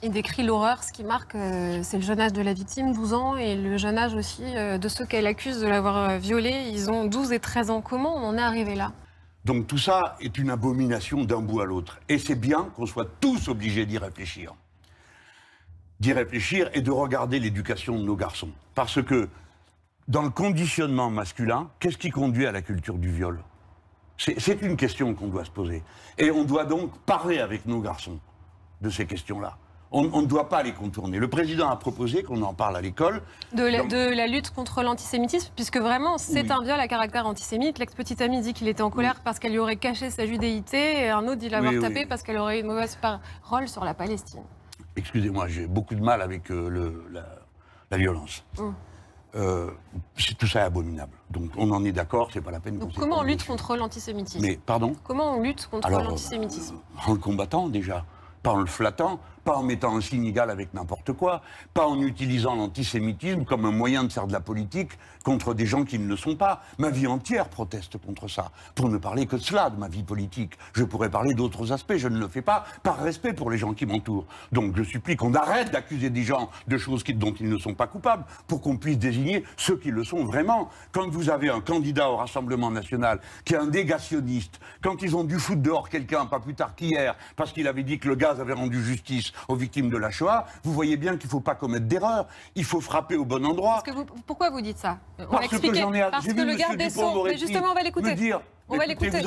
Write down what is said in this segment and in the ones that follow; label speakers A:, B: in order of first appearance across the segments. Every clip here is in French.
A: Il décrit l'horreur. Ce qui marque, c'est le jeune âge de la victime, 12 ans, et le jeune âge aussi de ceux qu'elle accuse de l'avoir violée. Ils ont 12 et 13 ans. Comment on en est arrivé là?
B: Donc tout ça est une abomination d'un bout à l'autre. Et c'est bien qu'on soit tous obligés d'y réfléchir. D'y réfléchir et de regarder l'éducation de nos garçons. Parce que dans le conditionnement masculin, qu'est-ce qui conduit à la culture du viol? C'est une question qu'on doit se poser. Et on doit donc parler avec nos garçons de ces questions-là. On ne doit pas les contourner. Le président a proposé qu'on en parle à l'école.
A: De la lutte contre l'antisémitisme, puisque vraiment, c'est
B: Oui.
A: un viol à caractère antisémite. L'ex-petite amie dit qu'il était en colère parce qu'elle lui aurait caché sa judéité, et un autre dit l'avoir tapé parce qu'elle aurait eu une mauvaise parole sur la Palestine.
B: Excusez-moi, j'ai beaucoup de mal avec la violence. Tout ça est abominable. Donc on en est d'accord, c'est pas la peine.
A: Donc comment on lutte contre l'antisémitisme?
B: Mais pardon?
A: Comment on lutte contre l'antisémitisme?
B: En le combattant déjà, pas en le flattant, pas en mettant un signe égal avec n'importe quoi, pas en utilisant l'antisémitisme comme un moyen de faire de la politique contre des gens qui ne le sont pas. Ma vie entière proteste contre ça, pour ne parler que de cela, de ma vie politique. Je pourrais parler d'autres aspects, je ne le fais pas par respect pour les gens qui m'entourent. Donc je supplie qu'on arrête d'accuser des gens de choses dont ils ne sont pas coupables, pour qu'on puisse désigner ceux qui le sont vraiment. Quand vous avez un candidat au Rassemblement national qui est un négationniste, quand ils ont dû foutre dehors quelqu'un, pas plus tard qu'hier, parce qu'il avait dit que le gaz avait rendu justice aux victimes de la Shoah, vous voyez bien qu'il ne faut pas commettre d'erreur. Il faut frapper au bon endroit.
A: Pourquoi vous dites ça?
B: Parce que j'en ai...
A: Parce que le garde des Sceaux... Mais justement, on va l'écouter.
B: On va l'écouter.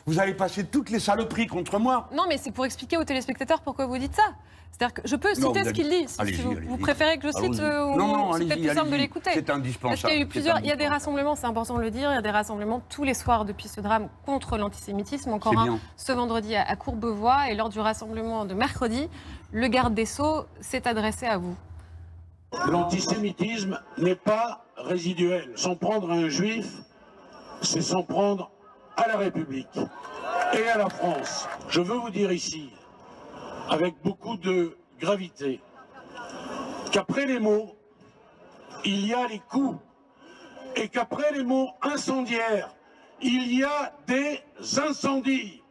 B: Vous allez passer toutes les saloperies contre moi.
A: Non, mais c'est pour expliquer aux téléspectateurs pourquoi vous dites ça. C'est-à-dire que je peux citer ce qu'il dit. Si vous préférez que je cite ou c'est peut-être plus simple de l'écouter.
B: C'est indispensable.
A: Parce qu'il y a eu plusieurs... Il y a des rassemblements, c'est important de le dire, il y a des rassemblements tous les soirs depuis ce drame contre l'antisémitisme. Encore un ce vendredi à Courbevoie. Et lors du rassemblement de mercredi, le garde des Sceaux s'est adressé à vous.
C: L'antisémitisme n'est pas résiduel. S'en prendre à un juif, c'est s'en prendre à la République et à la France. Je veux vous dire ici, avec beaucoup de gravité, qu'après les mots, il y a les coups, et qu'après les mots incendiaires, il y a des incendies.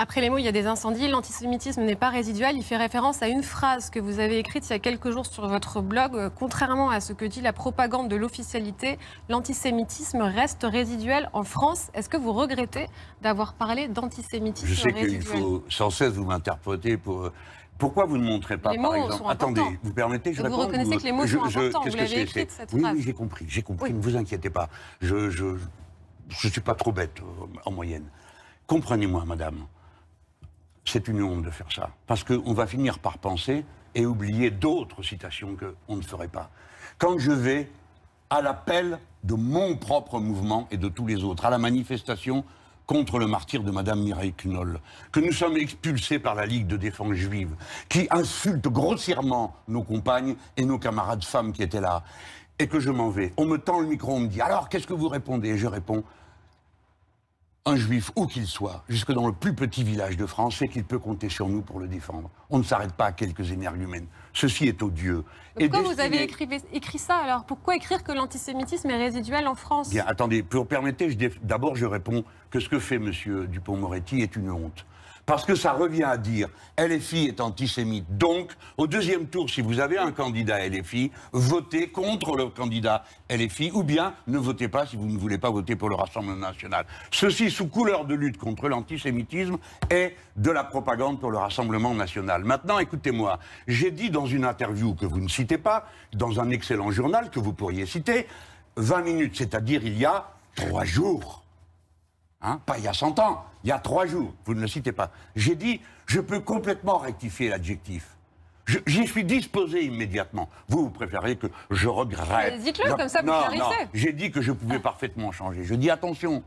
A: Après les mots, il y a des incendies. L'antisémitisme n'est pas résiduel. Il fait référence à une phrase que vous avez écrite il y a quelques jours sur votre blog. Contrairement à ce que dit la propagande de l'officialité, l'antisémitisme reste résiduel en France. Est-ce que vous regrettez d'avoir parlé d'antisémitisme résiduel?
B: Je sais qu'il faut sans cesse vous m'interpréter pour... Pourquoi vous ne montrez pas, par exemple... Attendez, vous permettez, je réponds.
A: Vous reconnaissez que les mots sont importants. Vous l'avez écrite, cette phrase.
B: Oui, j'ai compris. Oui. Ne vous inquiétez pas. Je ne suis pas trop bête en moyenne. Comprenez-moi, madame. C'est une honte de faire ça. Parce qu'on va finir par penser et oublier d'autres citations qu'on ne ferait pas. Quand je vais à l'appel de mon propre mouvement et de tous les autres, à la manifestation contre le martyre de Madame Mireille Knoll, que nous sommes expulsés par la Ligue de défense juive, qui insulte grossièrement nos compagnes et nos camarades femmes qui étaient là, et que je m'en vais. On me tend le micro, on me dit « Alors, qu'est-ce que vous répondez ?» Et je réponds « Un juif, où qu'il soit, jusque dans le plus petit village de France, sait qu'il peut compter sur nous pour le défendre. On ne s'arrête pas à quelques énergumènes. Ceci est odieux. »
A: Pourquoi vous avez écrit ça alors? Pourquoi écrire que l'antisémitisme est résiduel en France?
B: Bien, attendez, permettez, d'abord je réponds que ce que fait M. Dupond-Moretti est une honte. Parce que ça revient à dire LFI est antisémite. Donc, au deuxième tour, si vous avez un candidat LFI, votez contre le candidat LFI, ou bien ne votez pas si vous ne voulez pas voter pour le Rassemblement national. Ceci, sous couleur de lutte contre l'antisémitisme, est de la propagande pour le Rassemblement national. Maintenant, écoutez-moi, j'ai dit dans une interview que vous ne citez pas, dans un excellent journal que vous pourriez citer, 20 minutes, c'est-à-dire il y a 3 jours. Hein, pas il y a 100 ans, il y a 3 jours, vous ne le citez pas. J'ai dit, je peux complètement rectifier l'adjectif. J'y suis disposé immédiatement. Vous préférez que je regrette.
A: Dites-le, comme ça vous clarissez.
B: Non, j'ai dit que je pouvais parfaitement changer. Je dis attention,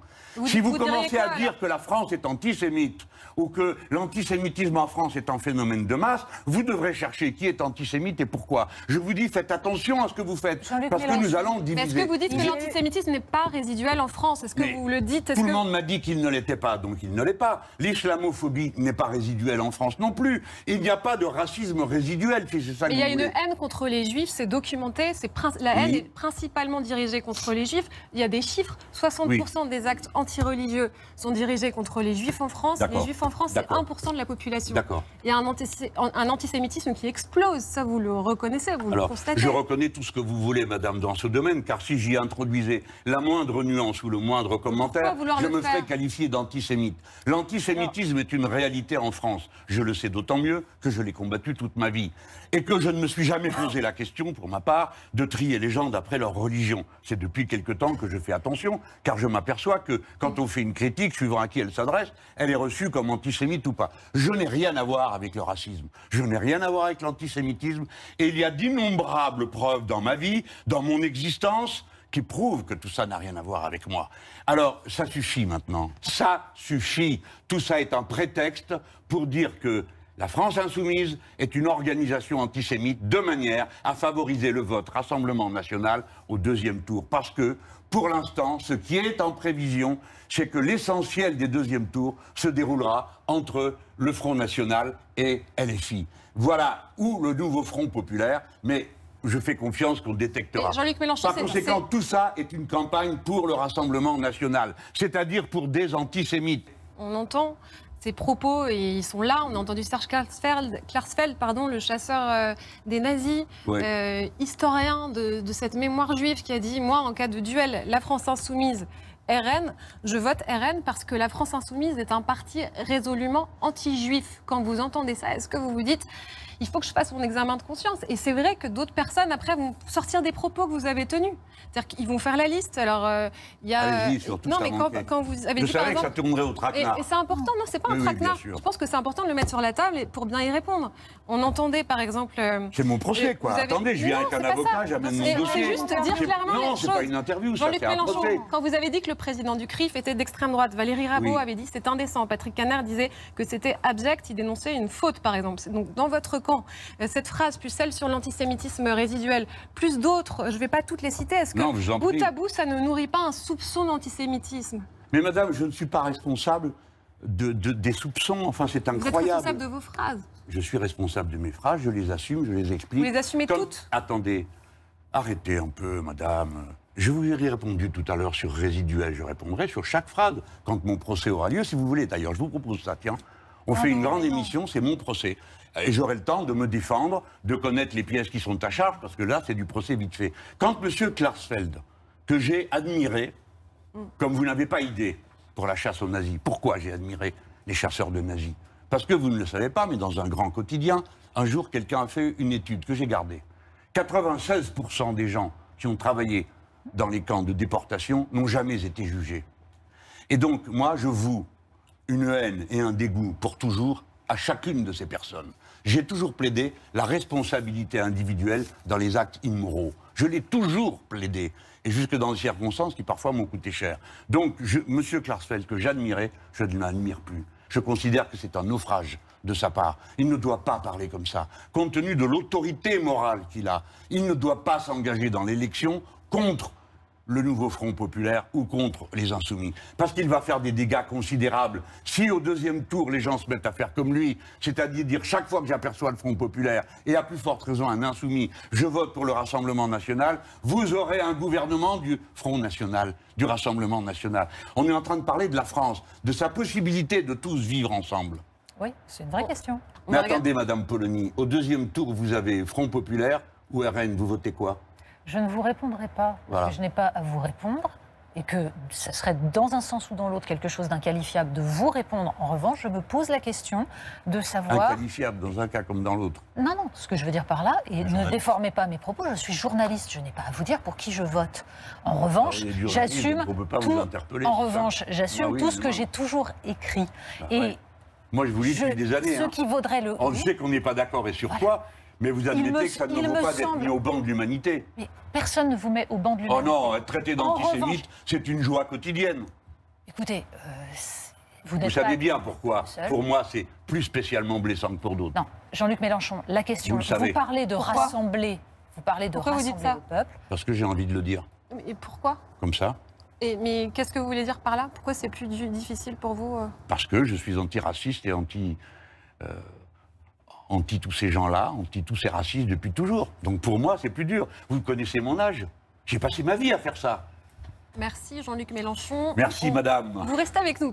B: si vous commencez à dire que la France est antisémite, ou que l'antisémitisme en France est un phénomène de masse, vous devrez chercher qui est antisémite et pourquoi. Je vous dis, faites attention à ce que vous faites, parce que nous allons diviser.
A: Est-ce que vous dites que l'antisémitisme n'est pas résiduel en France? Est-ce que vous le dites?
B: Tout le monde m'a dit qu'il ne l'était pas, donc il ne l'est pas. L'islamophobie n'est pas résiduelle en France non plus. Il n'y a pas de racisme résiduel résiduel, c'est ça que
A: Il y a
B: vous
A: une
B: voulez.
A: haine contre les juifs, c'est documenté, la haine
B: Oui.
A: est principalement dirigée contre les juifs. Il y a des chiffres, 60% des actes antireligieux sont dirigés contre les juifs en France. Les
B: D'accord.
A: juifs en France, c'est
B: D'accord.
A: 1% de la population.
B: D'accord.
A: Il y a un antisémitisme qui explose, ça vous le reconnaissez, vous le
B: Alors,
A: constatez.
B: je reconnais tout ce que vous voulez, madame, dans ce domaine, car si j'y introduisais la moindre nuance ou le moindre commentaire,
A: vouloir
B: je
A: le
B: me
A: faire
B: ferais qualifier d'antisémite. L'antisémitisme est une réalité en France. Je le sais d'autant mieux que je l'ai combattu toute ma vie. Et que je ne me suis jamais posé la question, pour ma part, de trier les gens d'après leur religion. C'est depuis quelque temps que je fais attention, car je m'aperçois que quand on fait une critique, suivant à qui elle s'adresse, elle est reçue comme antisémite ou pas. Je n'ai rien à voir avec le racisme. Je n'ai rien à voir avec l'antisémitisme. Et il y a d'innombrables preuves dans ma vie, dans mon existence, qui prouvent que tout ça n'a rien à voir avec moi. Alors, ça suffit maintenant. Ça suffit. Tout ça est un prétexte pour dire que la France Insoumise est une organisation antisémite de manière à favoriser le vote Rassemblement National au deuxième tour. Parce que, pour l'instant, ce qui est en prévision, c'est que l'essentiel des deuxièmes tours se déroulera entre le Front National et LFI. Voilà, ou le nouveau Front Populaire, mais je fais confiance qu'on détectera.
A: Et Jean-Luc Mélenchon,
B: Par conséquent, tout ça est une campagne pour le Rassemblement National, c'est-à-dire pour des antisémites.
A: On entend ces propos, et ils sont là. On a entendu Serge Klarsfeld, le chasseur des nazis, historien de cette mémoire juive, qui a dit « Moi, en cas de duel, la France insoumise, RN, je vote RN parce que la France insoumise est un parti résolument anti-juif. » Quand vous entendez ça, est-ce que vous vous dites « Il faut que je fasse mon examen de conscience ?» Et c'est vrai que d'autres personnes, après, vont sortir des propos que vous avez tenus. C'est-à-dire qu'ils vont faire la liste. Alors, il y a...
B: Allez-y, surtout,
A: non,
B: ça
A: mais
B: manquait.
A: quand vous avez
B: Je
A: dit, par
B: savais que ça
A: exemple...
B: tournerait au traquenard.
A: Et c'est important, non, c'est pas un
B: Oui,
A: traquenard.
B: bien sûr.
A: Je pense que c'est important de le mettre sur la table pour bien y répondre. On entendait, par exemple...
B: C'est mon procès, quoi.
A: vous avez-
B: Attendez, je
A: Mais
B: viens
A: non,
B: avec un
A: c'est pas
B: avocat,
A: ça.
B: j'amène
A: C'est-
B: mon dossier.
A: C'est juste dire clairement
B: Non,
A: les
B: c'est
A: choses.
B: pas une interview, ça,
A: Jean-Luc
B: c'est un
A: Mélenchon,
B: procès.
A: quand vous avez dit que le président du CRIF était d'extrême droite, Valérie Rabault
B: Oui.
A: avait dit que c'était indécent. Patrick Caner disait que c'était abject, il dénonçait une faute, par exemple. Donc, dans votre camp, cette phrase, plus celle sur l'antisémitisme résiduel, plus d'autres, je ne vais pas toutes les citer, est-ce que
B: Non, je vous en prie.
A: bout à bout, ça ne nourrit pas un soupçon d'antisémitisme?
B: Mais madame, je ne suis pas responsable des soupçons, enfin c'est
A: Vous êtes
B: incroyable.
A: responsable de vos phrases.
B: Je suis responsable de mes phrases, je les assume, je les explique.
A: Vous les assumez toutes?
B: Attendez, arrêtez un peu, madame. Je vous ai répondu tout à l'heure sur résiduel, je répondrai sur chaque phrase quand mon procès aura lieu, si vous voulez d'ailleurs. Je vous propose ça, tiens. On fait une grande émission, c'est mon procès. Et j'aurai le temps de me défendre, de connaître les pièces qui sont à charge, parce que là, c'est du procès vite fait. Quand M. Klarsfeld, que j'ai admiré, comme vous n'avez pas idée, pour la chasse aux nazis, pourquoi j'ai admiré les chasseurs de nazis? Parce que vous ne le savez pas, mais dans un grand quotidien, un jour, quelqu'un a fait une étude que j'ai gardée. 96% des gens qui ont travaillé dans les camps de déportation n'ont jamais été jugés. Et donc, moi, je voue une haine et un dégoût pour toujours à chacune de ces personnes. J'ai toujours plaidé la responsabilité individuelle dans les actes immoraux. Je l'ai toujours plaidé, et jusque dans des circonstances qui parfois m'ont coûté cher. Donc, M. Klarsfeld, que j'admirais, je ne l'admire plus. Je considère que c'est un naufrage de sa part. Il ne doit pas parler comme ça. Compte tenu de l'autorité morale qu'il a, il ne doit pas s'engager dans l'élection contre le nouveau Front Populaire ou contre les Insoumis. Parce qu'il va faire des dégâts considérables. Si au deuxième tour, les gens se mettent à faire comme lui, c'est-à-dire dire chaque fois que j'aperçois le Front Populaire, et à plus forte raison un Insoumis, je vote pour le Rassemblement National, vous aurez un gouvernement du Front National, du Rassemblement National. On est en train de parler de la France, de sa possibilité de tous vivre ensemble.
D: Oui, c'est une vraie question.
B: Mais attendez, Madame Polony, au deuxième tour, vous avez Front Populaire ou RN, vous votez quoi?
D: Je ne vous répondrai pas,
B: Voilà.
D: parce que je n'ai pas à vous répondre, et que ce serait dans un sens ou dans l'autre quelque chose d'inqualifiable de vous répondre. En revanche, je me pose la question de savoir...
B: Inqualifiable dans un cas comme dans l'autre.
D: Non, non, ce que je veux dire par là, et ne déformez pas mes propos, je suis journaliste, je n'ai pas à vous dire pour qui je vote. En revanche,
B: il est journaliste,
D: j'assume
B: donc on peut pas
D: tout,
B: vous interpeller,
D: en
B: c'est ça
D: revanche, j'assume
B: Ah oui,
D: tout ce que
B: non.
D: j'ai toujours écrit.
B: Ah ouais. Moi, je vous lis depuis des années.
D: Ce qui vaudrait le...
B: On sait qu'on n'est pas d'accord et sur quoi, mais vous admettez que ça ne vaut pas d'être mis au banc de l'humanité.
D: Mais personne ne vous met au banc de
B: Oh
D: l'humanité.
B: non, être traité
D: En revanche-
B: d'antisémite, c'est une joie quotidienne.
D: Écoutez, vous
B: Vous
D: n'êtes
B: savez
D: pas
B: bien pourquoi.
D: seul.
B: Pour moi, c'est plus spécialement blessant que pour d'autres.
D: Non, Jean-Luc Mélenchon, la question,
B: Vous le savez.
D: parlez de
A: Pourquoi
D: rassembler, vous parlez de
A: Pourquoi vous dites
D: rassembler
A: ça
D: le peuple.
B: Parce que j'ai envie de le dire.
A: Et pourquoi?
B: Comme ça.
A: Mais qu'est-ce que vous voulez dire par là? Pourquoi c'est plus
B: anti tous ces gens-là, anti tous ces racistes depuis toujours. Donc pour moi, c'est plus dur. Vous connaissez mon âge. J'ai passé ma vie à faire ça.
A: Merci Jean-Luc Mélenchon.
B: Merci, madame.
A: Vous restez avec nous.